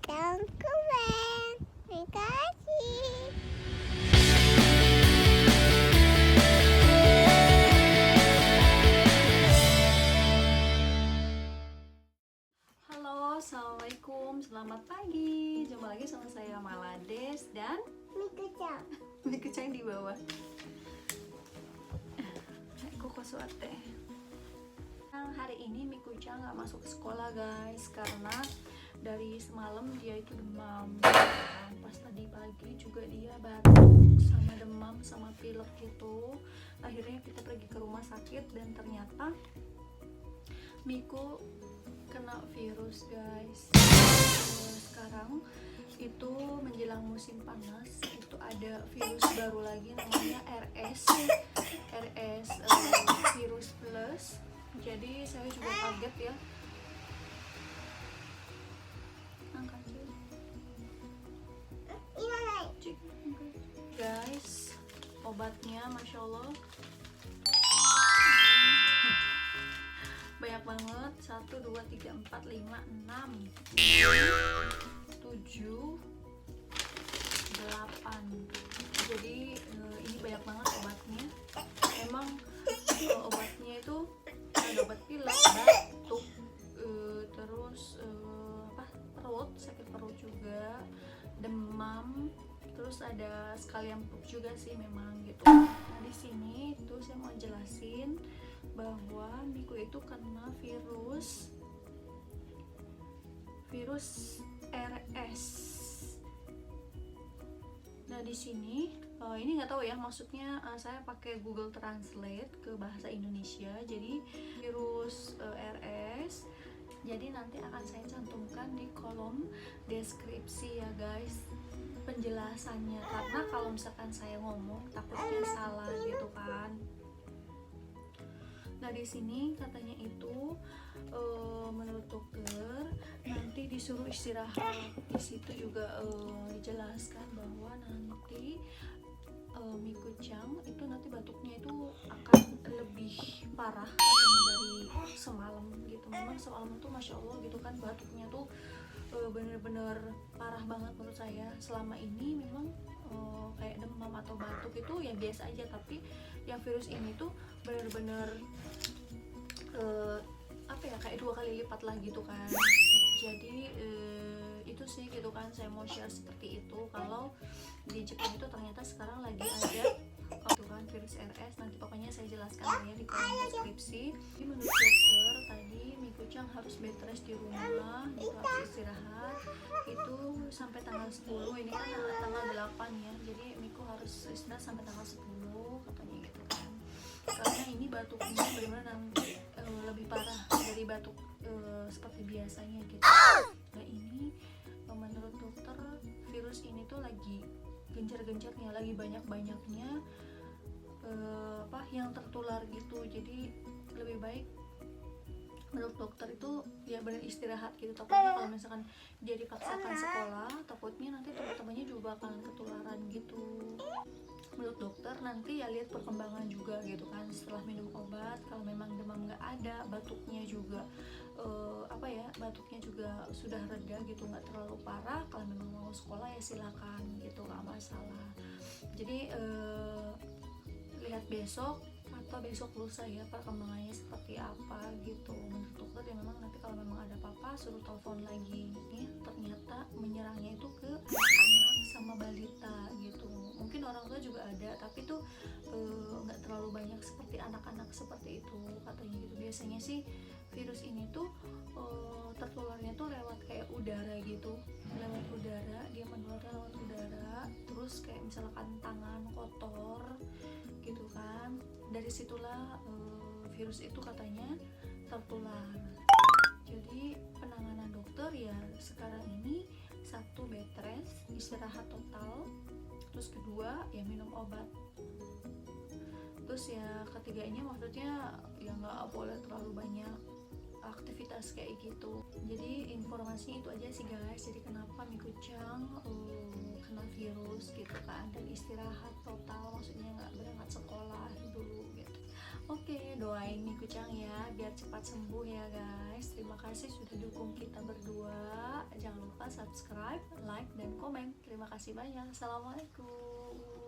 dan komen. Terima kasih. Halo, assalamualaikum, selamat pagi. Jumpa lagi sama saya Malades dan Mikucang di bawah. Aku kosot teh. Hari ini Mikucang nggak masuk ke sekolah guys, karena dari semalam dia itu demam. Pas tadi pagi juga dia batuk sama demam sama pilek gitu. Akhirnya kita pergi ke rumah sakit dan ternyata Miku kena virus guys. Sekarang itu menjelang musim panas, itu ada virus baru lagi namanya RS virus plus. Jadi saya juga kaget ya. Angkat cik. Guys, obatnya masya Allah banyak banget. 1, 2, 3, 4, 5, 6, 7, 8. Jadi ini banyak banget obatnya. Emang obatnya itu ada obat pilek, batuk, terus perut, sakit perut juga, demam, terus ada sekalian pup juga sih memang gitu. Nah di sini tuh saya mau jelasin bahwa Miku itu kena virus RS. Nah di sini ini nggak tahu ya, maksudnya saya pakai Google Translate ke bahasa Indonesia. Jadi virus RS. Jadi nanti akan saya cantumkan di kolom deskripsi ya guys penjelasannya, karena kalau misalkan saya ngomong takutnya salah gitu kan. Nah di sini katanya itu menurut dokter nanti disuruh istirahat. Di situ juga dijelaskan bahwa nanti Mikucang itu nanti batuknya itu akan lebih parah dari semalam gitu. Memang semalam tuh masya Allah gitu kan, batuknya tuh bener-bener parah banget menurut saya. Selama ini memang kayak demam atau batuk itu ya biasa aja, tapi yang virus ini tuh bener-bener kayak 2 kali lipat lah gitu kan. Jadi itu sih gitu kan, saya mau share seperti itu. Kalau di Jepang itu ternyata sekarang lagi ada gitu kan virus RS. Nanti pokoknya saya jelaskan ya di kolom deskripsi. Jadi menurut dokter tadi Mikucang harus bed rest di rumah, gitu, harus istirahat itu sampai tanggal 10. Ini kan tanggal 8 ya, jadi Miku harus istirahat sampai tanggal 10 katanya gitu kan. Karena ini batuknya benar-benar nanti lebih parah dari batuk seperti biasanya gitu. Nah ini menurut dokter virus ini tuh lagi gencar-gencarnya, lagi banyak-banyaknya yang tertular gitu. Jadi lebih baik menurut dokter itu ya benar istirahat gitu. Takutnya kalau misalkan dia dipaksakan sekolah, takutnya nanti teman-temannya juga bakalan ketularan gitu. Menurut dokter nanti ya lihat perkembangan juga gitu kan setelah minum obat. Kalau memang demam nggak ada, batuknya juga batuknya juga sudah reda gitu, nggak terlalu parah, kalau memang mau sekolah ya silakan gitu, nggak masalah. Jadi lihat besok atau besok lusa ya perkembangannya seperti apa gitu. Menurut dokter ya memang nanti kalau memang ada apa-apa suruh telepon lagi. Ini ternyata menyerangnya itu ke anak-anak sama balita gitu. Mungkin orang tua juga ada, tapi tuh nggak terlalu banyak seperti anak-anak seperti itu katanya gitu. Biasanya sih virus ini tuh tertularnya tuh lewat kayak udara gitu, lewat udara, dia menularnya lewat udara. Terus kayak misalkan tangan kotor gitu kan, dari situlah virus itu katanya tertular. Jadi penanganan dokter ya sekarang ini 1 bed rest, istirahat total. Terus kedua ya minum obat. Terus ya ketiganya maksudnya ya nggak boleh terlalu banyak aktivitas kayak gitu. Jadi informasinya itu aja sih guys. Jadi kenapa Mikucang kena virus gitu kan, dan istirahat total, maksudnya nggak berangkat sekolah dulu gitu. Oke, doain Mikucang ya biar cepat sembuh ya guys. Terima kasih sudah dukung kita berdua. Jangan lupa subscribe, like, dan komen. Terima kasih banyak. Assalamualaikum.